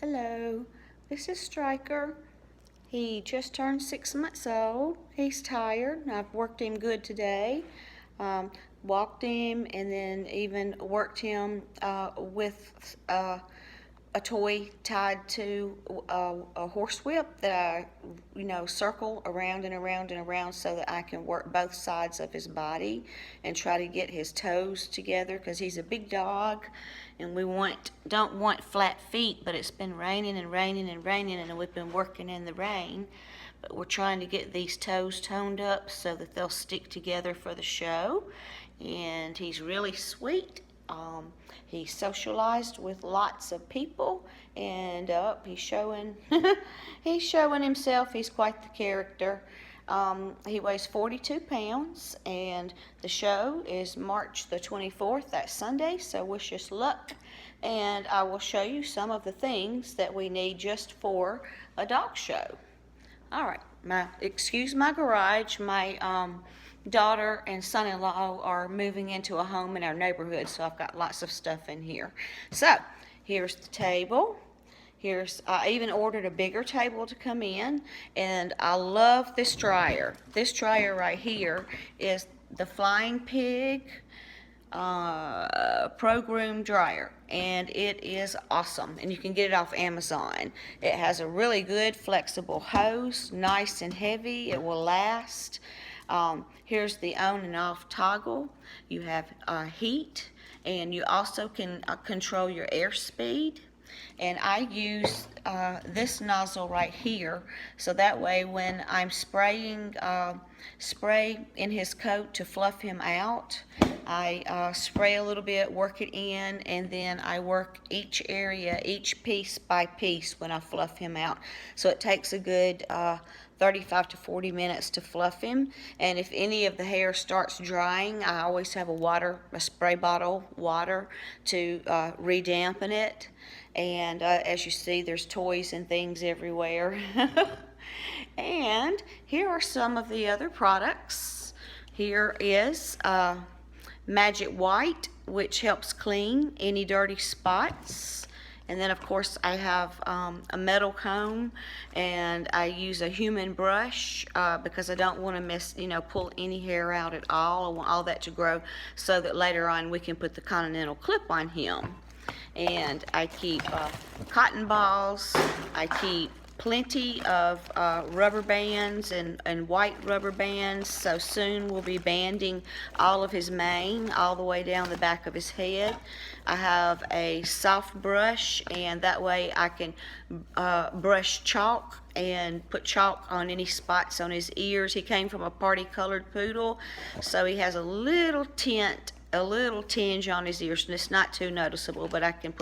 Hello, this is Stryker. He just turned 6 months old. He's tired. I've worked him good today. Um, Walked him and then even worked him with a toy tied to a horse whip that I circle around and around and around so that I can work both sides of his body and try to get his toes together because he's a big dog and we don't want flat feet, but it's been raining and raining and raining and we've been working in the rain. But we're trying to get these toes toned up so that they'll stick together for the show. And he's really sweet. He socialized with lots of people, and he's showing he's showing himself. He's quite the character. He weighs 42 pounds, and the show is March the 24th, that's Sunday, so wish us luck. And I will show you some of the things that we need just for a dog show. All right, excuse my garage. My daughter and son-in-law are moving into a home in our neighborhood, so I've got lots of stuff in here. So here's the table. I even ordered a bigger table to come in, and I love this dryer. This dryer right here is the Flying Pig Pro Groom dryer, and it is awesome, and you can get it off Amazon. It has a really good flexible hose, nice and heavy. It will last. Here's the on and off toggle. You have heat, and you also can control your airspeed. And I use this nozzle right here, so that way when I'm spraying spray in his coat to fluff him out, I spray a little bit, work it in, and then I work each area, each piece by piece when I fluff him out. So it takes a good 35 to 40 minutes to fluff him. And if any of the hair starts drying, I always have a spray bottle water to redampen it. And as you see, there's toys and things everywhere. And here are some of the other products. Here is Magic White, which helps clean any dirty spots. And then of course I have a metal comb, and I use a human brush because I don't want to pull any hair out at all. I want all that to grow so that later on we can put the Continental clip on him. And I keep cotton balls. I keep plenty of rubber bands and white rubber bands, so soon we'll be banding all of his mane all the way down the back of his head. I have a soft brush, and that way I can brush chalk and put chalk on any spots on his ears. He came from a party colored poodle, so he has a little tinge on his ears, and it's not too noticeable, but I can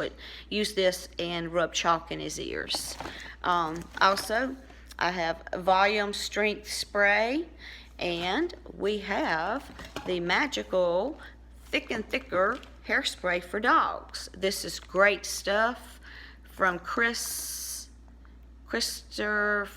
use this and rub chalk in his ears. Also, I have volume strength spray, and we have the magical Thick and Thicker hairspray for dogs. This is great stuff from Chris Christensen.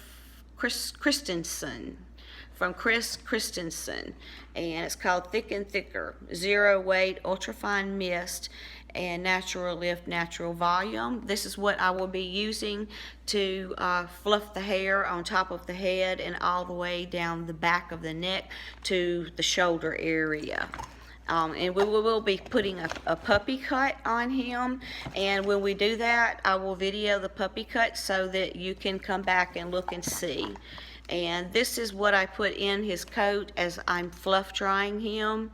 From Chris Christensen, and it's called Thick and Thicker, zero weight, ultrafine mist, and natural lift, natural volume. This is what I will be using to fluff the hair on top of the head and all the way down the back of the neck to the shoulder area. And we will be putting a puppy cut on him, and when we do that, I will video the puppy cut so that you can come back and look and see. And this is what I put in his coat as I'm fluff drying him.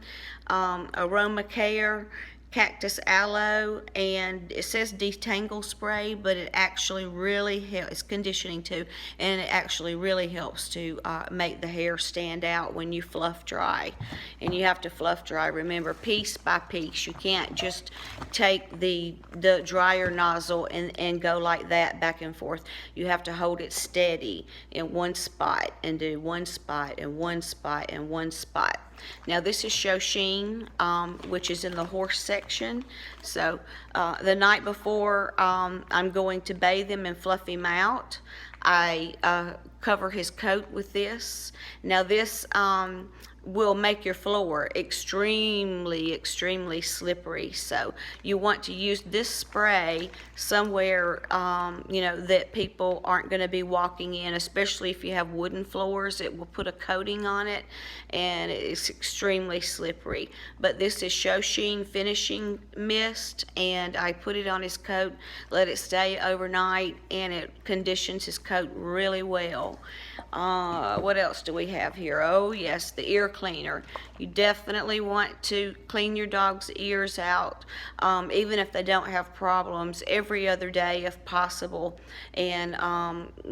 Aroma Care, Cactus Aloe, and it says detangle spray, but it actually really helps. It's conditioning too, and it actually really helps to make the hair stand out when you fluff dry. And you have to fluff dry, remember, piece by piece. You can't just take the dryer nozzle and go like that back and forth. You have to hold it steady in one spot and do one spot and one spot and one spot. Now this is Shoshin, which is in the horse section. So the night before I'm going to bathe him and fluff him out, I cover his coat with this. Now this will make your floor extremely slippery. So you want to use this spray somewhere that people aren't going to be walking in, especially if you have wooden floors. It will put a coating on it and it's extremely slippery. But this is Shoshin finishing mist, and I put it on his coat, let it stay overnight, and it conditions his coat really well. What else do we have here? Oh yes, the ear cleaner. You definitely want to clean your dog's ears out, even if they don't have problems, every other day if possible. And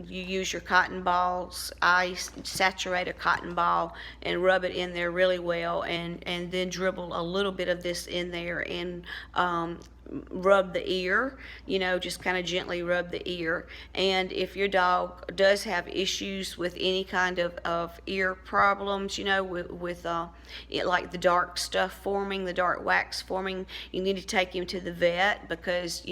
you use your cotton balls. I saturate a cotton ball and rub it in there really well, and then dribble a little bit of this in there, and rub the ear, just kind of gently rub the ear. And if your dog does have issues with any kind of ear problems, with like the dark stuff forming, the dark wax forming, you need to take him to the vet, because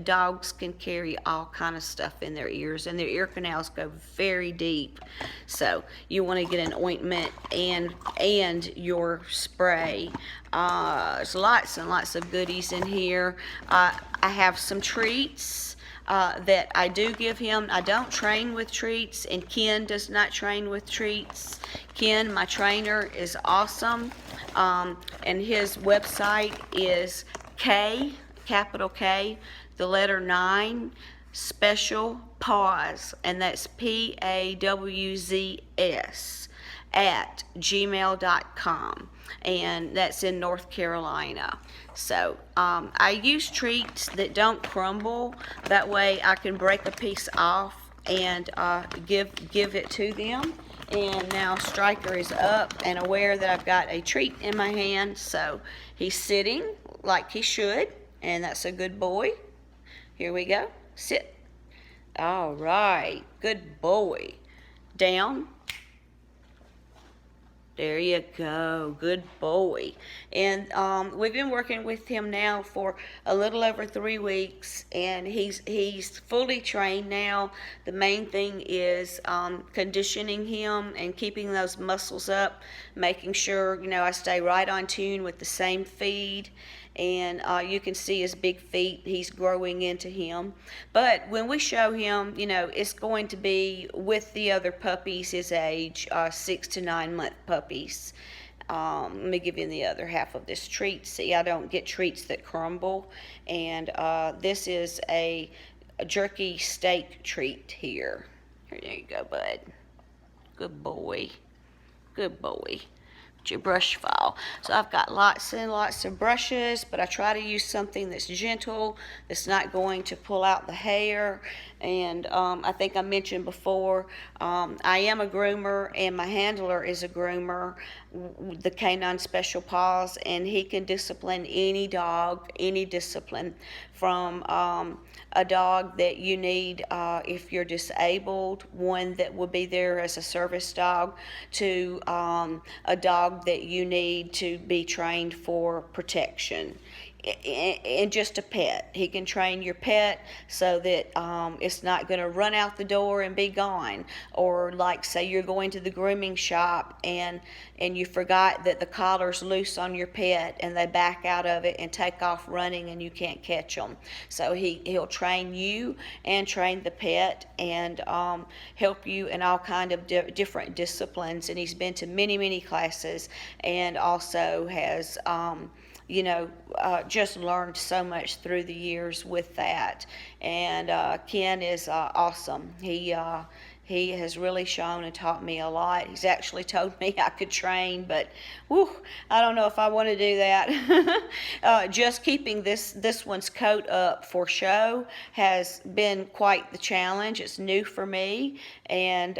dogs can carry all kind of stuff in their ears, and their ear canals go very deep. So you want to get an ointment and your spray. There's lots and lots of goodies in here. I have some treats that I do give him. I don't train with treats, and Ken does not train with treats. Ken, my trainer, is awesome, and his website is capital K, the letter 9, Special Paws, and that's PAWZS @gmail.com, and that's in North Carolina. So I use treats that don't crumble. That way I can break a piece off and give it to them. And now Stryker is up and aware that I've got a treat in my hand, so he's sitting like he should, and that's a good boy. Here we go. Sit. All right. Good boy. Down. There you go. Good boy. And we've been working with him now for a little over 3 weeks, and he's fully trained now. The main thing is conditioning him and keeping those muscles up, making sure, I stay right on tune with the same feed. And you can see his big feet, he's growing into him. But when we show him, it's going to be with the other puppies his age, 6 to 9 month puppies. Let me give you the other half of this treat. See, I don't get treats that crumble. And this is a jerky steak treat here. There you go, bud. Good boy. Good boy. Your brush file. So I've got lots and lots of brushes, but I try to use something that's gentle, that's not going to pull out the hair. And I think I mentioned before, I am a groomer, and my handler is a groomer, the Canine Special Paws, and he can discipline any dog, any discipline, from a dog that you need if you're disabled, one that will be there as a service dog, to a dog that you need to be trained for protection. And just a pet. He can train your pet so that it's not going to run out the door and be gone. Or like, say you're going to the grooming shop and you forgot that the collar's loose on your pet, and they back out of it and take off running and you can't catch them. So he'll train you and train the pet, and help you in all kind of different disciplines. And he's been to many classes, and also has just learned so much through the years with that. And Ken is awesome. He has really shown and taught me a lot. He's actually told me I could train, but I don't know if I want to do that. Just keeping this one's coat up for show has been quite the challenge. It's new for me, and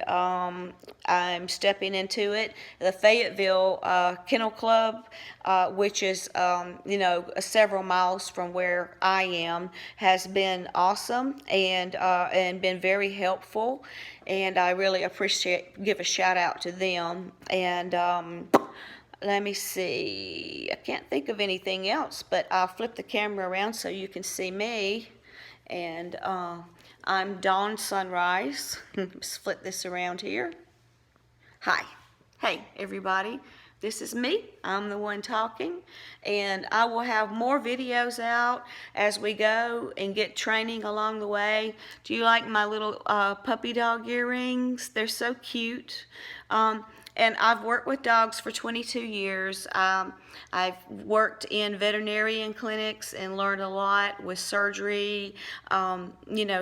I'm stepping into it. The Fayetteville Kennel Club, which is several miles from where I am, has been awesome and been very helpful. And I really give a shout out to them. And let me see, I can't think of anything else, but I'll flip the camera around so you can see me. And I'm Dawn Sunrise. Let's flip this around here. Hi. Hey, everybody. This is me. I'm the one talking, and I will have more videos out as we go and get training along the way. Do you like my little puppy dog earrings? They're so cute. And I've worked with dogs for 22 years. I've worked in veterinarian clinics and learned a lot with surgery,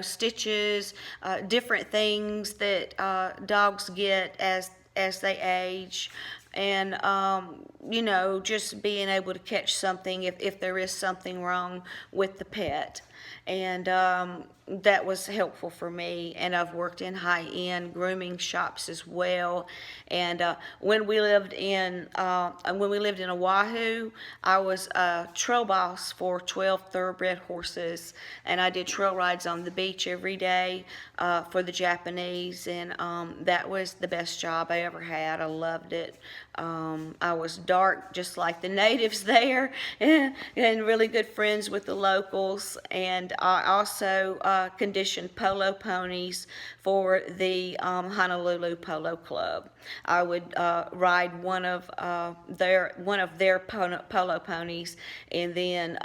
stitches, different things that dogs get as they age, and just being able to catch something if there is something wrong with the pet. And that was helpful for me. And I've worked in high-end grooming shops as well. And when we lived in Oahu, I was a trail boss for 12 thoroughbred horses, and I did trail rides on the beach every day for the Japanese, and that was the best job I ever had. I loved it. I was dark just like the natives there, and really good friends with the locals. And I also conditioned polo ponies for the Honolulu Polo Club. I would ride one of their polo ponies, and then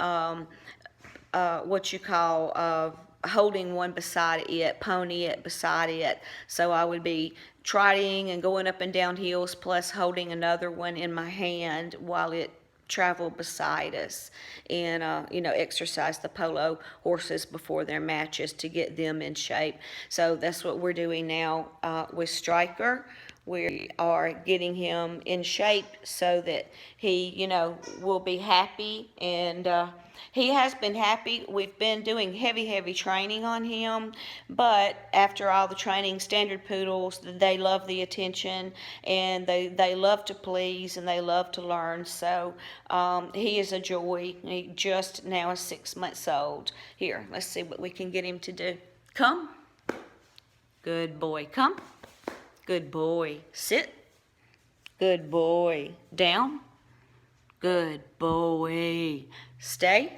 holding one beside it, pony it beside it. So I would be trotting and going up and down hills, plus holding another one in my hand while it traveled beside us, and exercise the polo horses before their matches to get them in shape. So that's what we're doing now with Stryker. We are getting him in shape so that he, will be happy, and he has been happy. We've been doing heavy training on him, but after all the training, standard poodles, they love the attention, and they love to please, and they love to learn. So he is a joy. He just now is 6 months old. Here, let's see what we can get him to do. Come. Good boy. Come. Good boy. Sit. Good boy. Down. Good boy. Stay.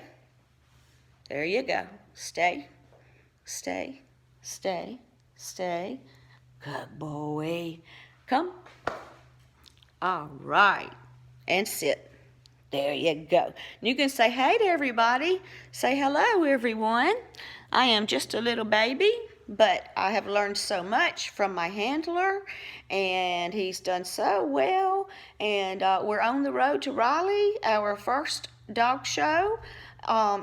There you go. Stay. Stay. Stay. Stay. Good boy. Come. All right. And sit. There you go. You can say hey to everybody. Say hello, everyone. I am just a little baby, but I have learned so much from my handler, and he's done so well. And we're on the road to Raleigh, our first dog show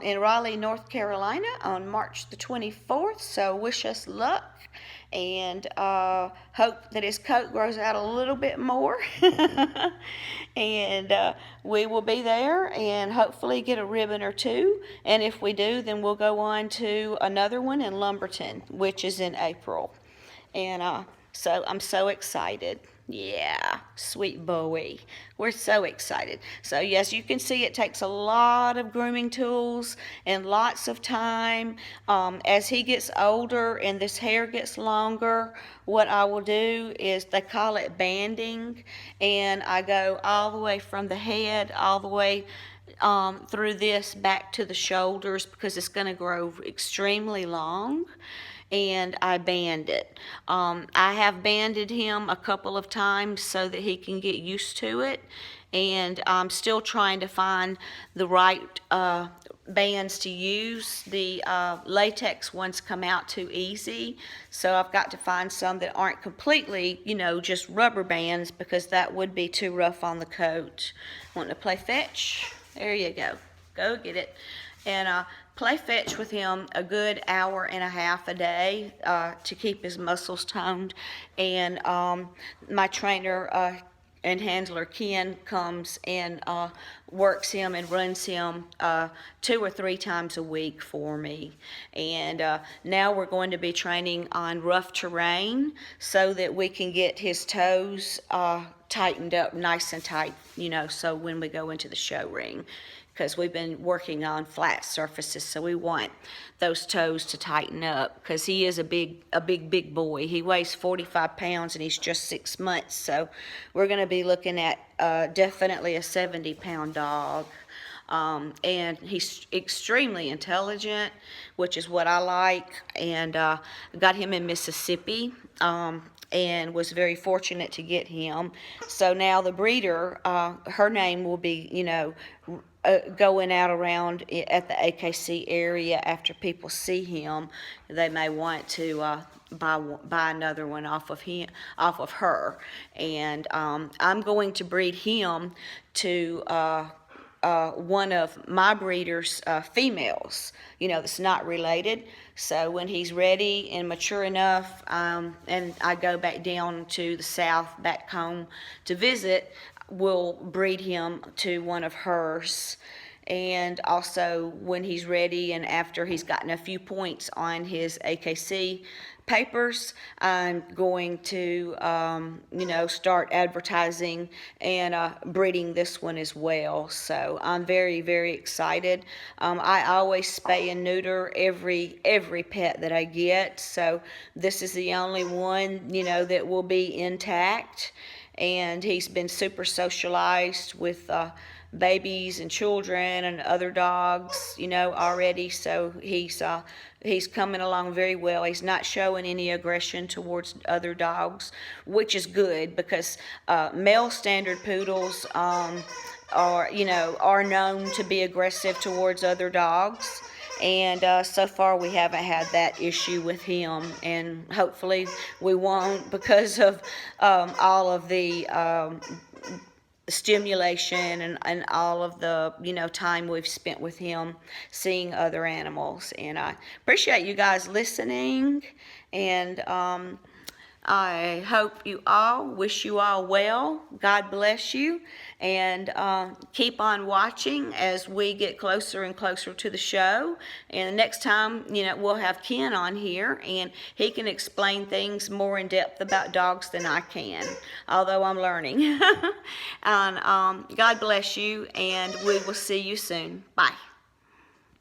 in Raleigh, North Carolina on March the 24th. So wish us luck, and hope that his coat grows out a little bit more. And we will be there and hopefully get a ribbon or two. And if we do, then we'll go on to another one in Lumberton, which is in April. And so I'm so excited. Yeah, sweet boy. We're so excited. So yes, you can see it takes a lot of grooming tools and lots of time. As he gets older and this hair gets longer, what I will do is, they call it banding, and I go all the way from the head all the way through this back to the shoulders, because it's going to grow extremely long, and I band it. I have banded him a couple of times so that he can get used to it, and I'm still trying to find the right bands to use. The latex ones come out too easy, so I've got to find some that aren't completely, just rubber bands, because that would be too rough on the coat. Want to play fetch? There you go. Go get it. And play fetch with him a good hour and a half a day to keep his muscles toned. And my trainer and handler, Ken, comes and works him and runs him 2 or 3 times a week for me. And now we're going to be training on rough terrain so that we can get his toes tightened up nice and tight, so when we go into the show ring, because we've been working on flat surfaces, so we want those toes to tighten up, because he is a big boy. He weighs 45 pounds and he's just 6 months, so we're going to be looking at definitely a 70-pound dog. And he's extremely intelligent, which is what I like. And got him in Mississippi. And was very fortunate to get him. So now the breeder, her name will be, going out around at the AKC area. After people see him, they may want to buy another one off of her. And I'm going to breed him to one of my breeder's females, that's not related. So when he's ready and mature enough, and I go back down to the south, back home to visit, we'll breed him to one of hers. And also when he's ready and after he's gotten a few points on his AKC papers, I'm going to, start advertising and breeding this one as well. So I'm very, very excited. I always spay and neuter every pet that I get. So this is the only one, that will be intact. And he's been super socialized with babies and children and other dogs, already. So he's coming along very well. He's not showing any aggression towards other dogs, which is good because male standard poodles are known to be aggressive towards other dogs. And so far we haven't had that issue with him, and hopefully we won't because of all of the stimulation and all of the time we've spent with him seeing other animals. And I appreciate you guys listening, and I hope you all, wish you all well. God bless you, and keep on watching as we get closer and closer to the show. And the next time, we'll have Ken on here, and he can explain things more in depth about dogs than I can, although I'm learning. And God bless you, and we will see you soon. Bye.